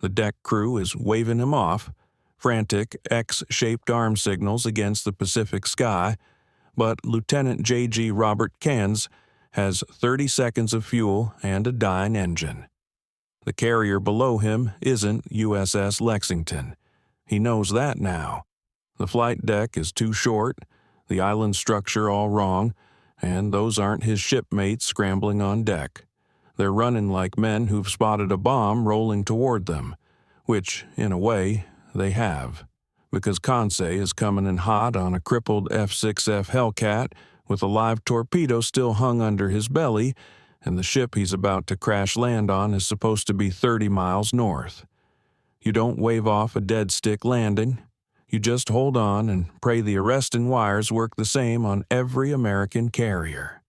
The deck crew is waving him off, frantic X-shaped arm signals against the Pacific sky, but Lieutenant J.G. Robert Kanze has 30 seconds of fuel and a dying engine. The carrier below him isn't USS Lexington. He knows that now. The flight deck is too short, the island structure all wrong, and those aren't his shipmates scrambling on deck. They're running like men who've spotted a bomb rolling toward them, which, in a way, they have, because Kanze is coming in hot on a crippled F-6F Hellcat with a live torpedo still hung under his belly, and the ship he's about to crash land on is supposed to be 30 miles north. You don't wave off a dead stick landing. You just hold on and pray the arresting wires work the same on every American carrier.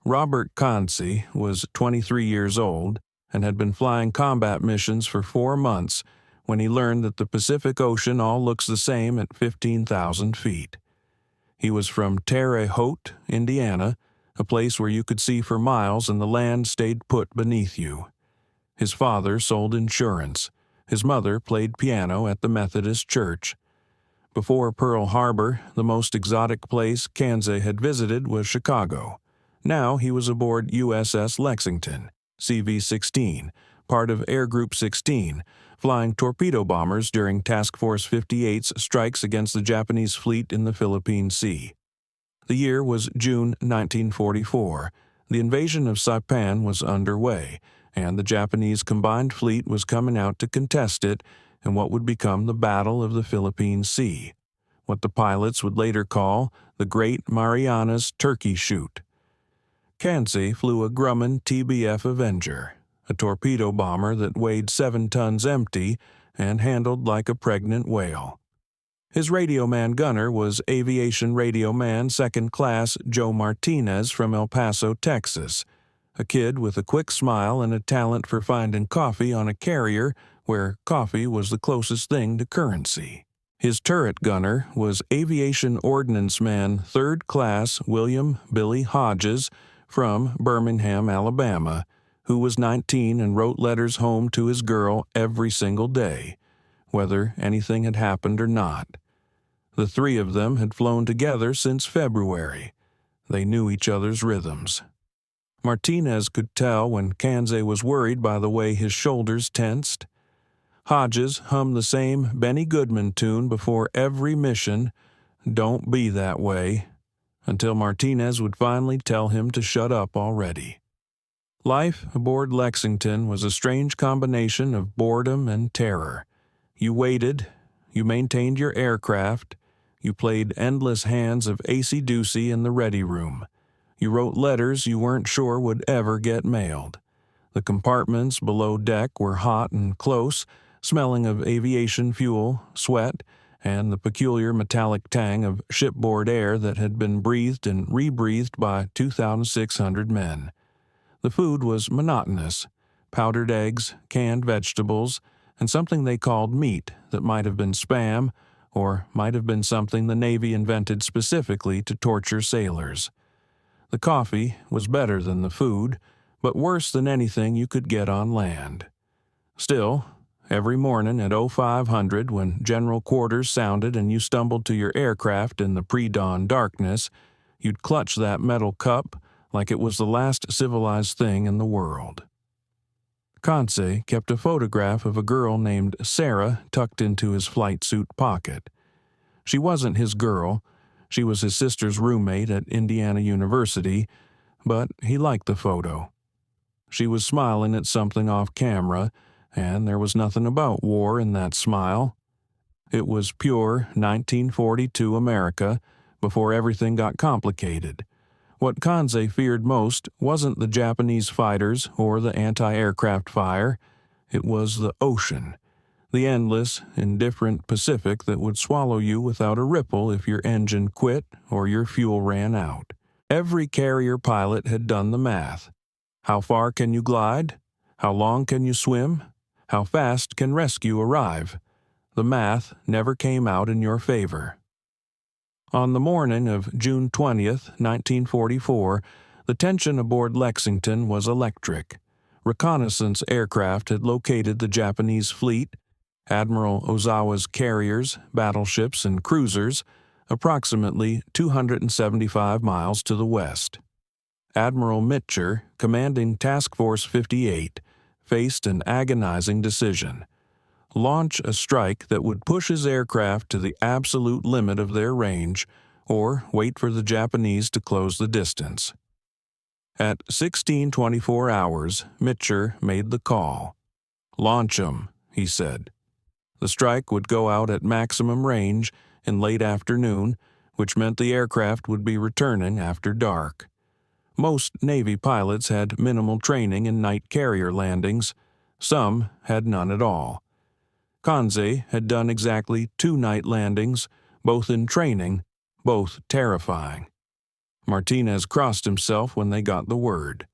Robert Kanze was 23 years old and had been flying combat missions for 4 months when he learned that the Pacific Ocean all looks the same at 15,000 feet. He was from Terre Haute, Indiana, a place where you could see for miles and the land stayed put beneath you. His father sold insurance. His mother played piano at the Methodist Church. Before Pearl Harbor, the most exotic place Kanze had visited was Chicago. Now he was aboard USS Lexington, CV-16, part of Air Group 16, flying torpedo bombers during Task Force 58's strikes against the Japanese fleet in the Philippine Sea. The year was June 1944. The invasion of Saipan was underway, and the Japanese combined fleet was coming out to contest it in what would become the Battle of the Philippine Sea, what the pilots would later call the Great Marianas Turkey Shoot. Kanze flew a Grumman TBF Avenger, a torpedo bomber that weighed 7 tons empty and handled like a pregnant whale. His radio man gunner was Aviation Radio Man Second Class Joe Martinez from El Paso, Texas, a kid with a quick smile and a talent for finding coffee on a carrier where coffee was the closest thing to currency. His turret gunner was Aviation Ordnance Man Third Class William Billy Hodges from Birmingham, Alabama, who was 19 and wrote letters home to his girl every single day, whether anything had happened or not. The three of them had flown together since February. They knew each other's rhythms. Martinez could tell when Kanze was worried by the way his shoulders tensed. Hodges hummed the same Benny Goodman tune before every mission, "Don't be that way," until Martinez would finally tell him to shut up already. Life aboard Lexington was a strange combination of boredom and terror. You waited, you maintained your aircraft, you played endless hands of acey-deucey in the ready room. You wrote letters you weren't sure would ever get mailed. The compartments below deck were hot and close, smelling of aviation fuel, sweat, and the peculiar metallic tang of shipboard air that had been breathed and rebreathed by 2,600 men. The food was monotonous: powdered eggs, canned vegetables, and something they called meat that might have been Spam or might have been something the Navy invented specifically to torture sailors. The coffee was better than the food, but worse than anything you could get on land. Still, every morning at 0500, when general quarters sounded and you stumbled to your aircraft in the pre-dawn darkness, you'd clutch that metal cup like it was the last civilized thing in the world. Kanze kept a photograph of a girl named Sarah tucked into his flight suit pocket. She wasn't his girl. She was his sister's roommate at Indiana University, but he liked the photo. She was smiling at something off camera, and there was nothing about war in that smile. It was pure 1942 America, before everything got complicated. What Kanze feared most wasn't the Japanese fighters or the anti-aircraft fire. It was the ocean, the endless, indifferent Pacific that would swallow you without a ripple if your engine quit or your fuel ran out. Every carrier pilot had done the math. How far can you glide? How long can you swim? How fast can rescue arrive? The math never came out in your favor. On the morning of June 20th, 1944, the tension aboard Lexington was electric. reconnaissance aircraft had located the Japanese fleet, Admiral Ozawa's carriers, battleships, and cruisers, approximately 275 miles to the west. Admiral Mitcher, commanding Task Force 58, faced an agonizing decision: launch a strike that would push his aircraft to the absolute limit of their range, or wait for the Japanese to close the distance. At 16:24 hours, Mitcher made the call. "Launch 'em," he said. The strike would go out at maximum range in late afternoon, which meant the aircraft would be returning after dark. Most Navy pilots had minimal training in night carrier landings. Some had none at all. Kanze had done exactly 2 night landings, both in training, both terrifying. Martinez crossed himself when they got the word.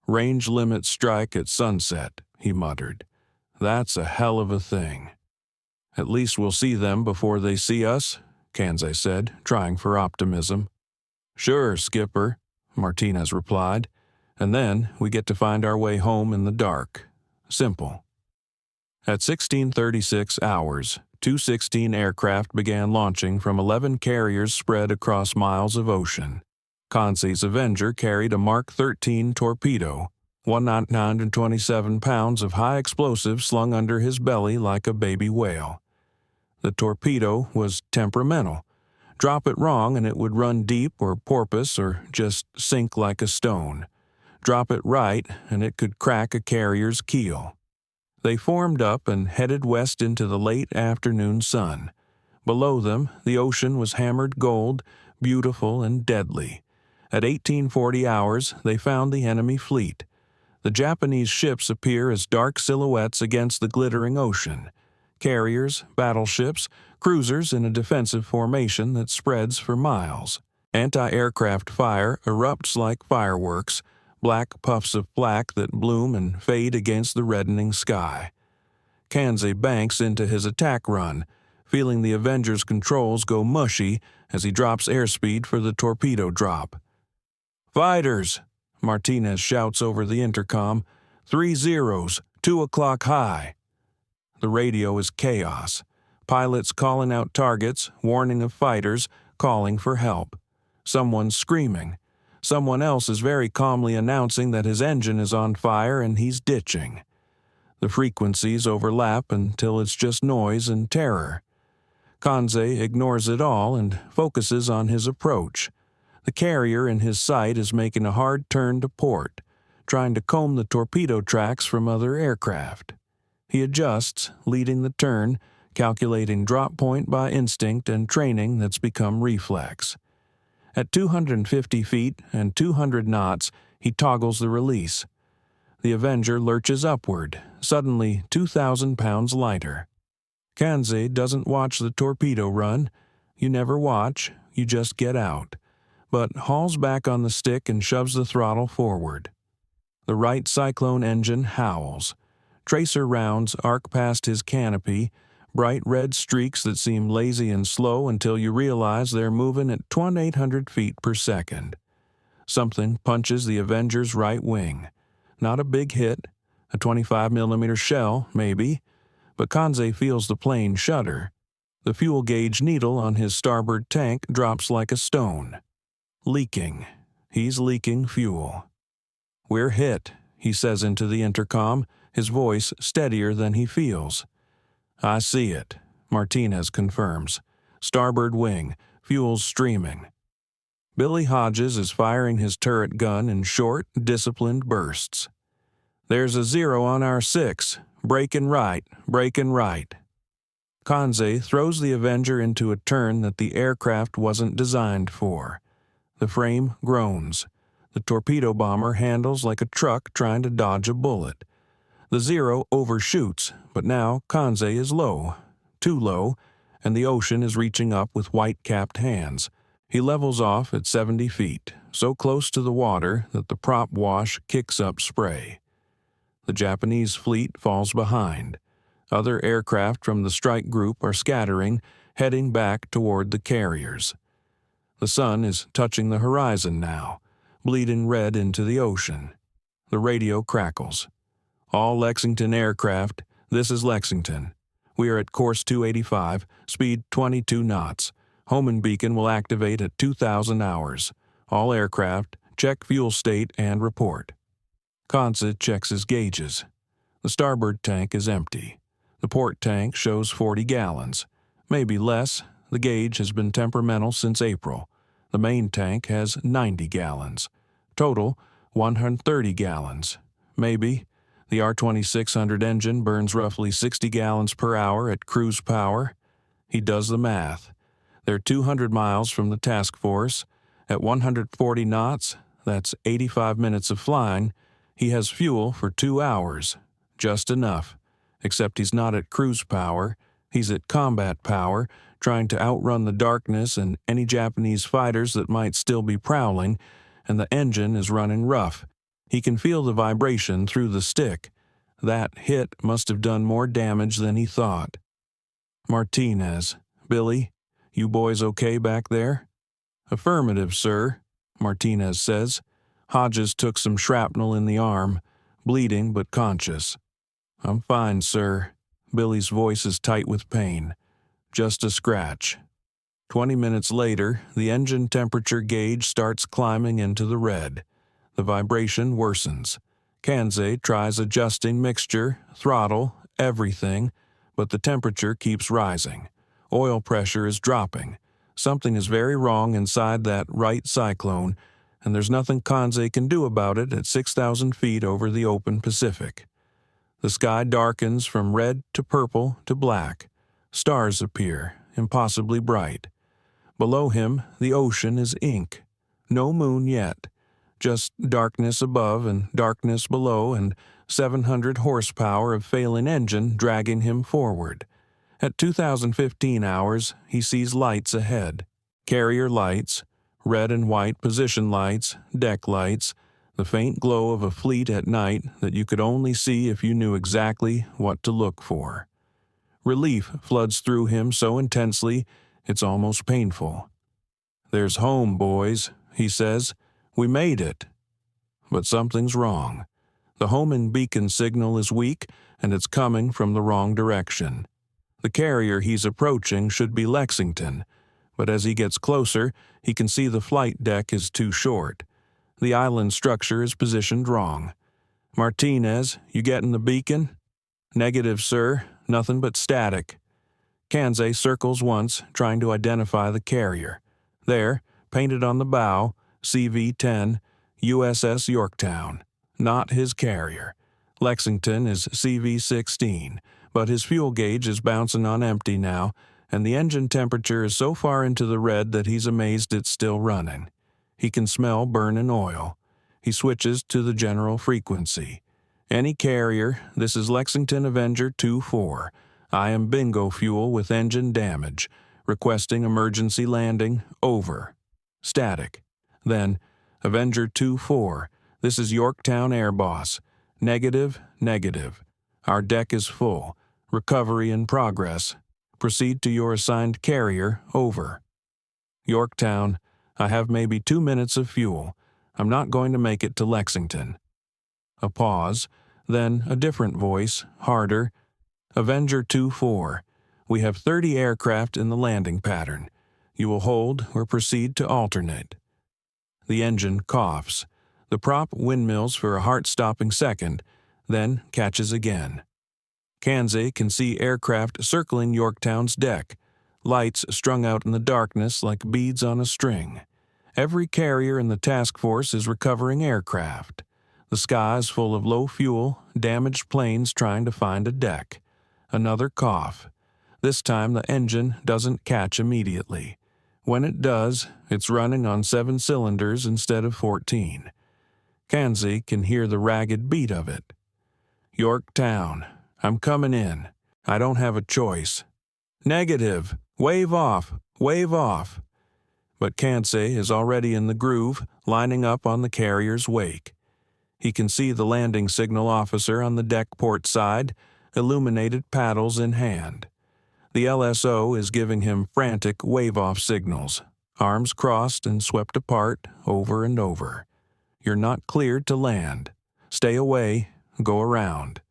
"Range limit strike at sunset," he muttered. "That's a hell of a thing." "At least we'll see them before they see us," Kanze said, trying for optimism. "Sure, Skipper," Martinez replied. "And then we get to find our way home in the dark. Simple." At 16:36 hours, 216 aircraft began launching from 11 carriers spread across miles of ocean. Kanze's Avenger carried a Mark 13 torpedo, 127 pounds of high explosive slung under his belly like a baby whale. The torpedo was temperamental. Drop it wrong and it would run deep or porpoise or just sink like a stone. Drop it right and it could crack a carrier's keel. They formed up and headed west into the late afternoon sun. Below them, the ocean was hammered gold, beautiful and deadly. At 1840 hours, they found the enemy fleet. The Japanese ships appear as dark silhouettes against the glittering ocean. Carriers, battleships, cruisers in a defensive formation that spreads for miles. Anti-aircraft fire erupts like fireworks, black puffs of black that bloom and fade against the reddening sky. Kanze banks into his attack run, feeling the Avenger's controls go mushy as he drops airspeed for the torpedo drop. "Fighters!" Martinez shouts over the intercom. 3 zeros, 2 o'clock high." The radio is chaos. Pilots calling out targets, warning of fighters, calling for help. Someone's screaming. Someone else is very calmly announcing that his engine is on fire and he's ditching. The frequencies overlap until it's just noise and terror. Kanze ignores it all and focuses on his approach. The carrier in his sight is making a hard turn to port, trying to comb the torpedo tracks from other aircraft. He adjusts, leading the turn, calculating drop point by instinct and training that's become reflex. At 250 feet and 200 knots, he toggles the release. The Avenger lurches upward, suddenly 2,000 pounds lighter. Kanze doesn't watch the torpedo run. You never watch, you just get out. But hauls back on the stick and shoves the throttle forward. The right cyclone engine howls. Tracer rounds arc past his canopy, bright red streaks that seem lazy and slow until you realize they're moving at 2,800 feet per second. Something punches the Avenger's right wing. Not a big hit, a 25mm shell, maybe, but Kanze feels the plane shudder. The fuel gauge needle on his starboard tank drops like a stone. Leaking. He's leaking fuel. "We're hit," he says into the intercom, his voice steadier than he feels. "I see it," Martinez confirms. "Starboard wing, fuel's streaming." Billy Hodges is firing his turret gun in short, disciplined bursts. "There's a 0 on our 6. Breaking right, breaking right." Kanze throws the Avenger into a turn that the aircraft wasn't designed for. The frame groans. The torpedo bomber handles like a truck trying to dodge a bullet. The 0 overshoots, but now Kanze is low, too low, and the ocean is reaching up with white-capped hands. He levels off at 70 feet, so close to the water that the prop wash kicks up spray. The Japanese fleet falls behind. Other aircraft from the strike group are scattering, heading back toward the carriers. The sun is touching the horizon now, bleeding red into the ocean. The radio crackles. All Lexington aircraft, this is Lexington. We are at course 285, speed 22 knots. Homing beacon will activate at 2,000 hours. All aircraft, check fuel state and report. Kanze checks his gauges. The starboard tank is empty. The port tank shows 40 gallons. Maybe less. The gauge has been temperamental since April. The main tank has 90 gallons. Total, 130 gallons. Maybe. The R2600 engine burns roughly 60 gallons per hour at cruise power. He does the math. They're 200 miles from the task force. At 140 knots, that's 85 minutes of flying, he has fuel for 2 hours. Just enough. Except he's not at cruise power. He's at combat power, trying to outrun the darkness and any Japanese fighters that might still be prowling, and the engine is running rough. He can feel the vibration through the stick. That hit must have done more damage than he thought. Martinez, Billy, you boys okay back there? Affirmative, sir, Martinez says. Hodges took some shrapnel in the arm, bleeding but conscious. I'm fine, sir. Billy's voice is tight with pain. Just a scratch. 20 minutes later, the engine temperature gauge starts climbing into the red. The vibration worsens. Kanze tries adjusting mixture, throttle, everything, but the temperature keeps rising. Oil pressure is dropping. Something is very wrong inside that right cyclone, and there's nothing Kanze can do about it at 6,000 feet over the open Pacific. The sky darkens from red to purple to black. Stars appear, impossibly bright. Below him, the ocean is ink. No moon yet. Just darkness above and darkness below and 700 horsepower of failing engine dragging him forward. At 2015 hours, he sees lights ahead. Carrier lights, red and white position lights, deck lights, the faint glow of a fleet at night that you could only see if you knew exactly what to look for. Relief floods through him so intensely, it's almost painful. There's home, boys, he says. We made it. But something's wrong. The homing beacon signal is weak, and it's coming from the wrong direction. The carrier he's approaching should be Lexington, but as he gets closer, he can see the flight deck is too short. The island structure is positioned wrong. Martinez, you getting the beacon? Negative, sir. Nothing but static. Kanze circles once, trying to identify the carrier. There, painted on the bow, CV-10, USS Yorktown. Not his carrier. Lexington is CV-16, but his fuel gauge is bouncing on empty now, and the engine temperature is so far into the red that he's amazed it's still running. He can smell burning oil. He switches to the general frequency. Any carrier, this is Lexington Avenger 2-4. I am bingo fuel with engine damage. Requesting emergency landing, over. Static. Then, Avenger 2-4. This is Yorktown Air Boss. Negative, negative. Our deck is full. Recovery in progress. Proceed to your assigned carrier, over. Yorktown, I have maybe 2 minutes of fuel. I'm not going to make it to Lexington. A pause, then a different voice, harder. Avenger 2-4. We have 30 aircraft in the landing pattern. You will hold or proceed to alternate. The engine coughs. The prop windmills for a heart-stopping second, then catches again. Kanze can see aircraft circling Yorktown's deck, lights strung out in the darkness like beads on a string. Every carrier in the task force is recovering aircraft. The sky is full of low fuel, damaged planes trying to find a deck. Another cough. This time the engine doesn't catch immediately. When it does, it's running on 7 cylinders instead of 14. Kanze can hear the ragged beat of it. Yorktown, I'm coming in. I don't have a choice. Negative. Wave off. Wave off. But Kanze is already in the groove, lining up on the carrier's wake. He can see the landing signal officer on the deck port side, illuminated paddles in hand. The LSO is giving him frantic wave-off signals, arms crossed and swept apart over and over. You're not cleared to land. Stay away. Go around.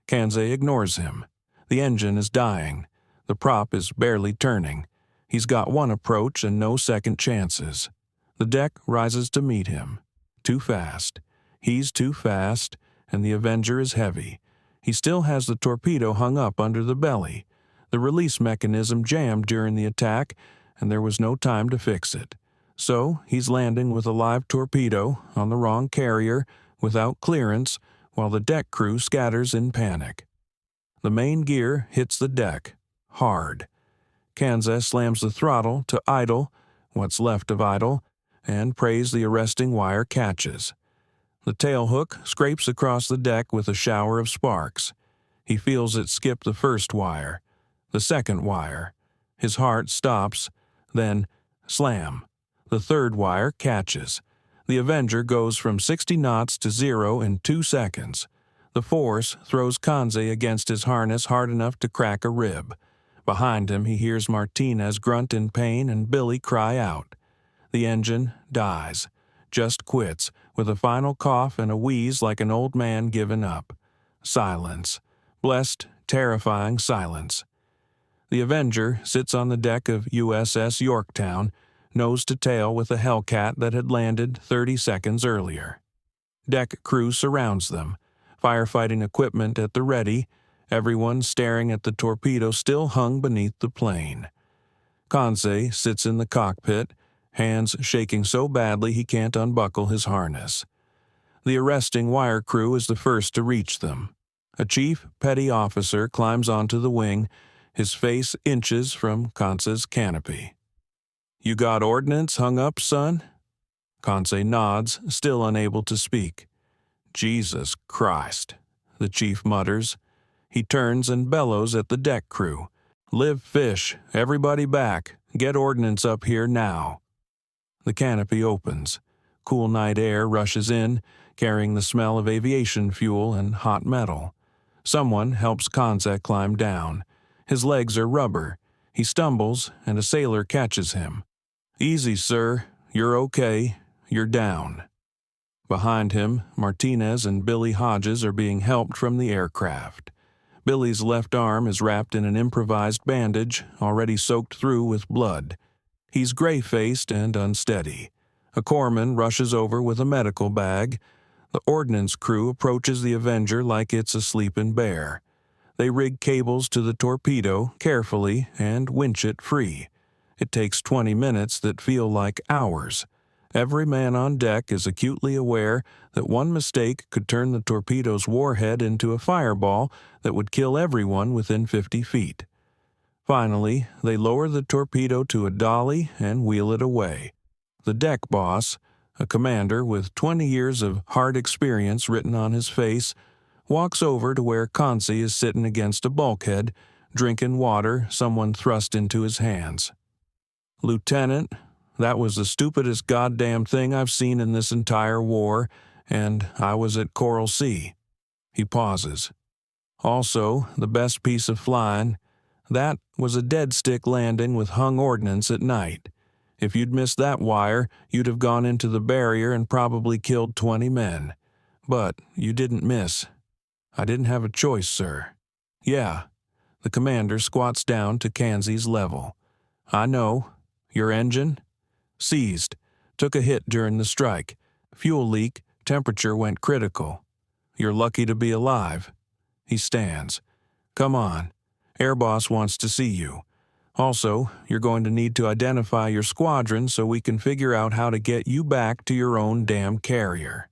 Kanze ignores him. The engine is dying. The prop is barely turning. He's got one approach and no second chances. The deck rises to meet him. Too fast. He's too fast, and the Avenger is heavy. He still has the torpedo hung up under the belly. The release mechanism jammed during the attack, and there was no time to fix it. So he's landing with a live torpedo on the wrong carrier without clearance while the deck crew scatters in panic. The main gear hits the deck, hard. Kanze slams the throttle to idle, what's left of idle, and prays the arresting wire catches. The tailhook scrapes across the deck with a shower of sparks. He feels it skip the first wire, the second wire. His heart stops, then slam. The third wire catches. The Avenger goes from 60 knots to 0 in 2 seconds. The force throws Kanze against his harness hard enough to crack a rib. Behind him, he hears Martinez grunt in pain and Billy cry out. The engine dies, just quits, with a final cough and a wheeze like an old man given up. Silence. Blessed, terrifying silence. The Avenger sits on the deck of USS Yorktown, nose to tail with a Hellcat that had landed 30 seconds earlier. Deck crew surrounds them, firefighting equipment at the ready, everyone staring at the torpedo still hung beneath the plane. Kanze sits in the cockpit, hands shaking so badly he can't unbuckle his harness. The arresting wire crew is the first to reach them. A chief petty officer climbs onto the wing, his face inches from Kanze's canopy. "You got ordnance hung up, son?" Kanze nods, still unable to speak. "Jesus Christ," the chief mutters. He turns and bellows at the deck crew. "Live fish, everybody back, get ordnance up here now." The canopy opens. Cool night air rushes in, carrying the smell of aviation fuel and hot metal. Someone helps Kanze climb down. His legs are rubber. He stumbles, and a sailor catches him. "Easy, sir. You're okay. You're down." Behind him, Martinez and Billy Hodges are being helped from the aircraft. Billy's left arm is wrapped in an improvised bandage, already soaked through with blood. He's gray-faced and unsteady. A corpsman rushes over with a medical bag. The ordnance crew approaches the Avenger like it's a sleeping bear. They rig cables to the torpedo carefully and winch it free. It takes 20 minutes that feel like hours. Every man on deck is acutely aware that one mistake could turn the torpedo's warhead into a fireball that would kill everyone within 50 feet. Finally, they lower the torpedo to a dolly and wheel it away. The deck boss, a commander with 20 years of hard experience written on his face, walks over to where Kanze is sitting against a bulkhead, drinking water someone thrust into his hands. "Lieutenant, that was the stupidest goddamn thing I've seen in this entire war, and I was at Coral Sea." He pauses. "Also, the best piece of flying. That was a dead stick landing with hung ordnance at night. If you'd missed that wire, you'd have gone into the barrier and probably killed 20 men. But you didn't miss. I didn't have a choice, sir." "Yeah." The commander squats down to Kanze's level. "I know. Your engine?" "Seized. Took a hit during the strike. Fuel leak, temperature went critical." "You're lucky to be alive." He stands. "Come on. Air boss wants to see you. Also, you're going to need to identify your squadron so we can figure out how to get you back to your own damn carrier."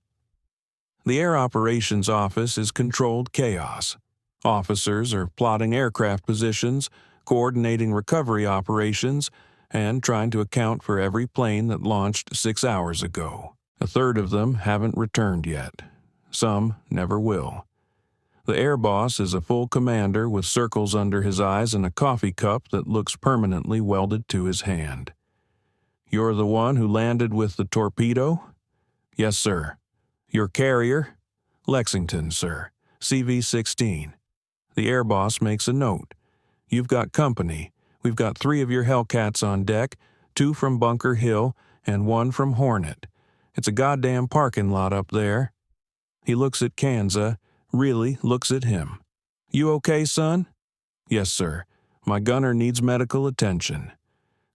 The Air Operations Office is controlled chaos. Officers are plotting aircraft positions, coordinating recovery operations, and trying to account for every plane that launched 6 hours ago. A third of them haven't returned yet. Some never will. The air boss is a full commander with circles under his eyes and a coffee cup that looks permanently welded to his hand. "You're the one who landed with the torpedo?" "Yes, sir." "Your carrier?" "Lexington, sir. CV-16. The air boss makes a note. "You've got company. We've got 3 of your Hellcats on deck, 2 from Bunker Hill, and 1 from Hornet. It's a goddamn parking lot up there." He looks at Kanze, really looks at him. "You okay, son?" "Yes, sir. My gunner needs medical attention."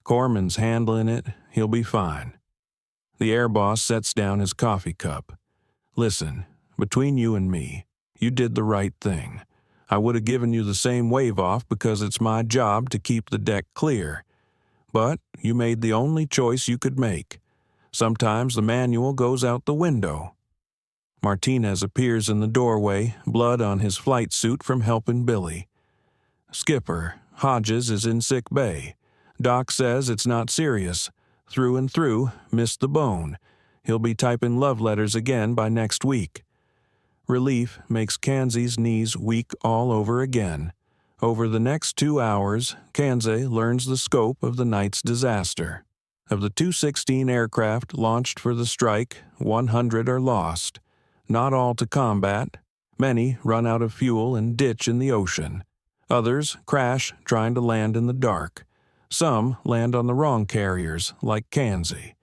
"Corman's handling it. He'll be fine." The air boss sets down his coffee cup. "Listen, between you and me, you did the right thing. I would have given you the same wave off because it's my job to keep the deck clear. But you made the only choice you could make. Sometimes the manual goes out the window." Martinez appears in the doorway, blood on his flight suit from helping Billy. "Skipper, Hodges is in sick bay. Doc says it's not serious. Through and through, missed the bone. He'll be typing love letters again by next week." Relief makes Kanze's knees weak all over again. Over the next 2 hours, Kanze learns the scope of the night's disaster. Of the 216 aircraft launched for the strike, 100 are lost. Not all to combat. Many run out of fuel and ditch in the ocean. Others crash trying to land in the dark. Some land on the wrong carriers, like Kanze.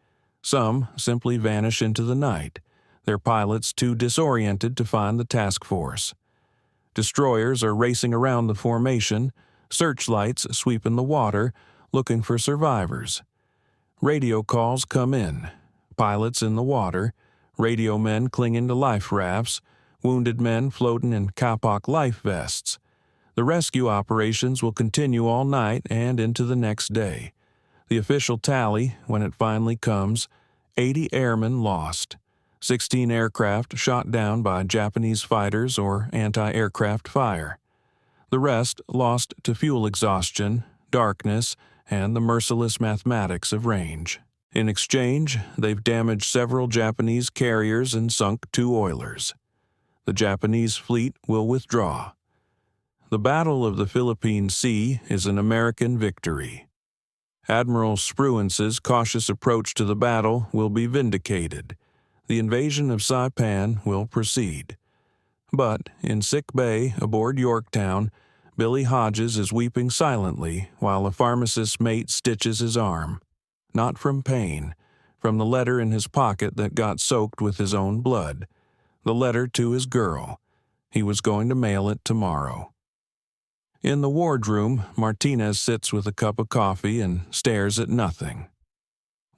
Some simply vanish into the night, their pilots too disoriented to find the task force. Destroyers are racing around the formation, searchlights sweeping the water, looking for survivors. Radio calls come in. Pilots in the water, radio men clinging to life rafts, wounded men floating in kapok life vests. The rescue operations will continue all night and into the next day. The official tally, when it finally comes, 80 airmen lost. 16 aircraft shot down by Japanese fighters or anti-aircraft fire. The rest lost to fuel exhaustion, darkness, and the merciless mathematics of range. In exchange, they've damaged several Japanese carriers and sunk 2 oilers. The Japanese fleet will withdraw. The Battle of the Philippine Sea is an American victory. Admiral Spruance's cautious approach to the battle will be vindicated. The invasion of Saipan will proceed. But in sick bay aboard Yorktown, Billy Hodges is weeping silently while a pharmacist's mate stitches his arm. Not from pain, from the letter in his pocket that got soaked with his own blood. The letter to his girl. He was going to mail it tomorrow. In the wardroom, Martinez sits with a cup of coffee and stares at nothing.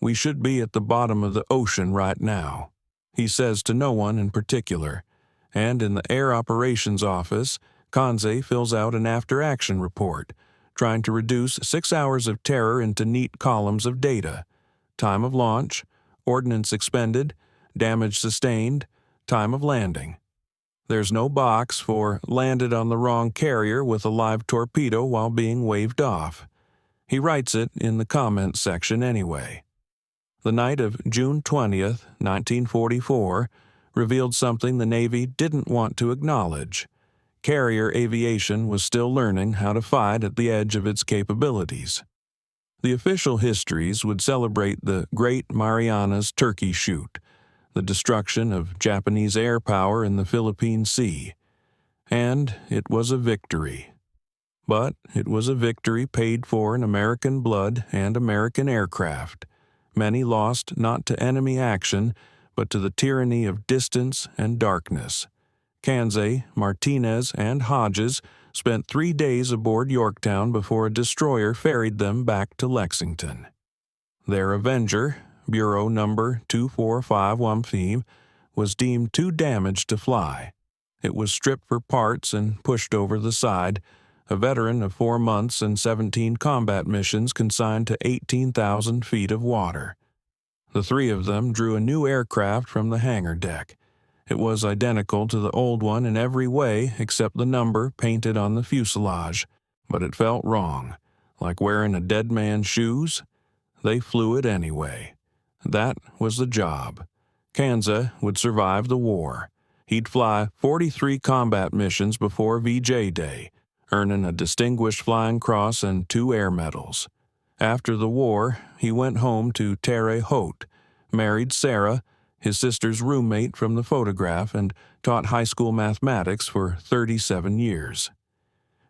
"We should be at the bottom of the ocean right now," he says to no one in particular, and in the Air Operations Office, Kanze fills out an after-action report, trying to reduce 6 hours of terror into neat columns of data: time of launch, ordnance expended, damage sustained, time of landing. There's no box for landed on the wrong carrier with a live torpedo while being waved off. He writes it in the comments section anyway. The night of June 20th, 1944, revealed something the Navy didn't want to acknowledge. Carrier aviation was still learning how to fight at the edge of its capabilities. The official histories would celebrate the Great Marianas Turkey Shoot, the destruction of Japanese air power in the Philippine Sea. And it was a victory. But it was a victory paid for in American blood and American aircraft. Many lost not to enemy action, but to the tyranny of distance and darkness. Kanze, Martinez, and Hodges spent 3 days aboard Yorktown before a destroyer ferried them back to Lexington. Their Avenger, Bureau number 2451, was deemed too damaged to fly. It was stripped for parts and pushed over the side, a veteran of 4 months and 17 combat missions consigned to 18,000 feet of water. The 3 of them drew a new aircraft from the hangar deck. It was identical to the old one in every way except the number painted on the fuselage, but it felt wrong, like wearing a dead man's shoes. They flew it anyway. That was the job. Kanze would survive the war. He'd fly 43 combat missions before VJ Day, earning a Distinguished Flying Cross and 2 air medals. After the war, he went home to Terre Haute, married Sarah, his sister's roommate from the photograph, and taught high school mathematics for 37 years.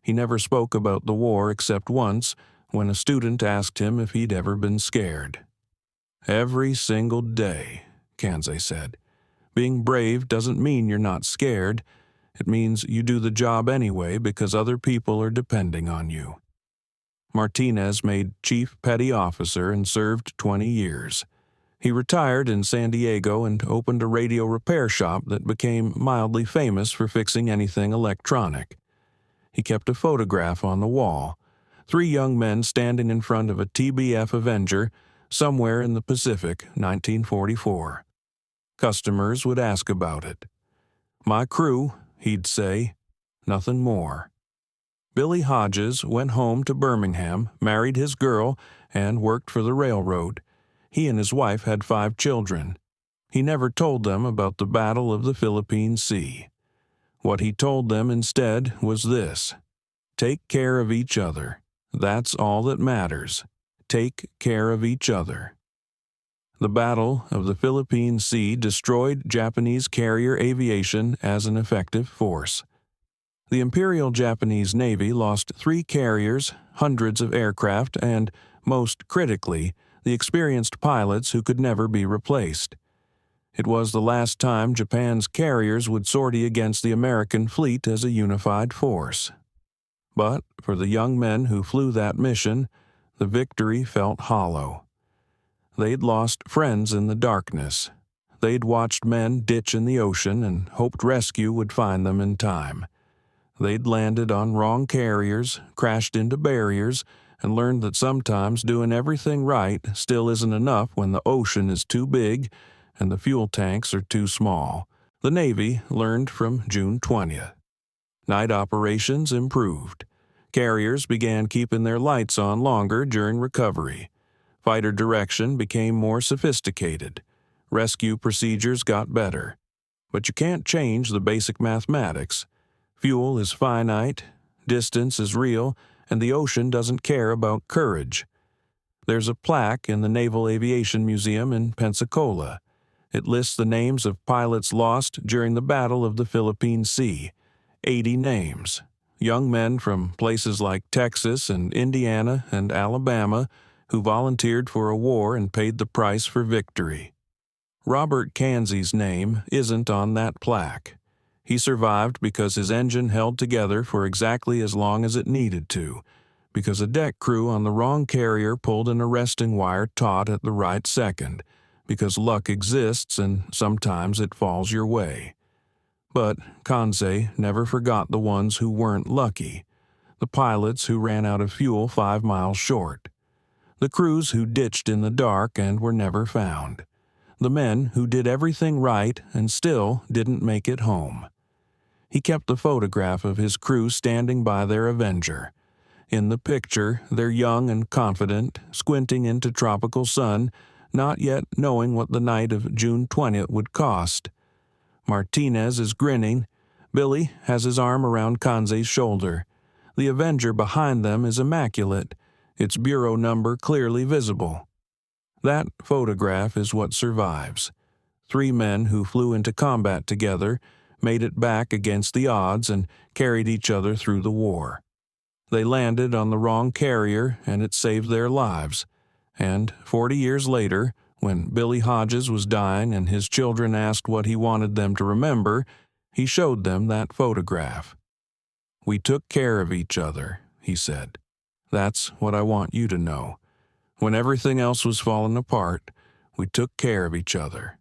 He never spoke about the war except once, when a student asked him if he'd ever been scared. "Every single day," Kanze said. Being brave doesn't mean you're not scared. It means you do the job anyway because other people are depending on you. Martinez made Chief Petty Officer and served 20 years. He retired in San Diego and opened a radio repair shop that became mildly famous for fixing anything electronic. He kept a photograph on the wall, 3 young men standing in front of a TBF Avenger somewhere in the Pacific, 1944. Customers would ask about it. "My crew," he'd say, "nothing more." Billy Hodges went home to Birmingham, married his girl, and worked for the railroad. He and his wife had 5 children. He never told them about the Battle of the Philippine Sea. What he told them instead was this: take care of each other. That's all that matters. Take care of each other. The Battle of the Philippine Sea destroyed Japanese carrier aviation as an effective force. The Imperial Japanese Navy lost 3 carriers, hundreds of aircraft, and, most critically, the experienced pilots who could never be replaced. It was the last time Japan's carriers would sortie against the American fleet as a unified force. But for the young men who flew that mission, the victory felt hollow. They'd lost friends in the darkness. They'd watched men ditch in the ocean and hoped rescue would find them in time. They'd landed on wrong carriers, crashed into barriers, and learned that sometimes doing everything right still isn't enough when the ocean is too big and the fuel tanks are too small. The Navy learned from June 20th. Night operations improved. Carriers began keeping their lights on longer during recovery. Fighter direction became more sophisticated. Rescue procedures got better. But you can't change the basic mathematics. Fuel is finite, distance is real, and the ocean doesn't care about courage. There's a plaque in the Naval Aviation Museum in Pensacola. It lists the names of pilots lost during the Battle of the Philippine Sea. 80 names. Young men from places like Texas and Indiana and Alabama who volunteered for a war and paid the price for victory. Robert Kanze's name isn't on that plaque. He survived because his engine held together for exactly as long as it needed to, because a deck crew on the wrong carrier pulled an arresting wire taut at the right second, because luck exists and sometimes it falls your way. But Kanze never forgot the ones who weren't lucky, the pilots who ran out of fuel 5 miles short, the crews who ditched in the dark and were never found, the men who did everything right and still didn't make it home. He kept a photograph of his crew standing by their Avenger. In the picture, they're young and confident, squinting into tropical sun, not yet knowing what the night of June 20th would cost. Martinez is grinning. Billy has his arm around Kanze's shoulder. The Avenger behind them is immaculate, its bureau number clearly visible. That photograph is what survives. 3 men who flew into combat together, made it back against the odds, and carried each other through the war. They landed on the wrong carrier, and it saved their lives. And 40 years later, when Billy Hodges was dying and his children asked what he wanted them to remember, he showed them that photograph. "We took care of each other," he said. "That's what I want you to know. When everything else was falling apart, we took care of each other."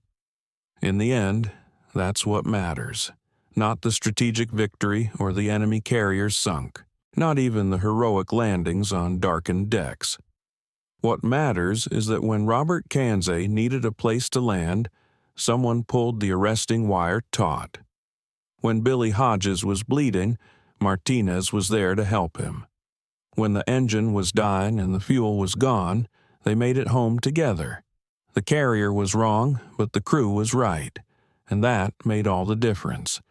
In the end, that's what matters. Not the strategic victory or the enemy carriers sunk. Not even the heroic landings on darkened decks. What matters is that when Robert Kanze needed a place to land, someone pulled the arresting wire taut. When Billy Hodges was bleeding, Martinez was there to help him. When the engine was dying and the fuel was gone, they made it home together. The carrier was wrong, but the crew was right, and that made all the difference.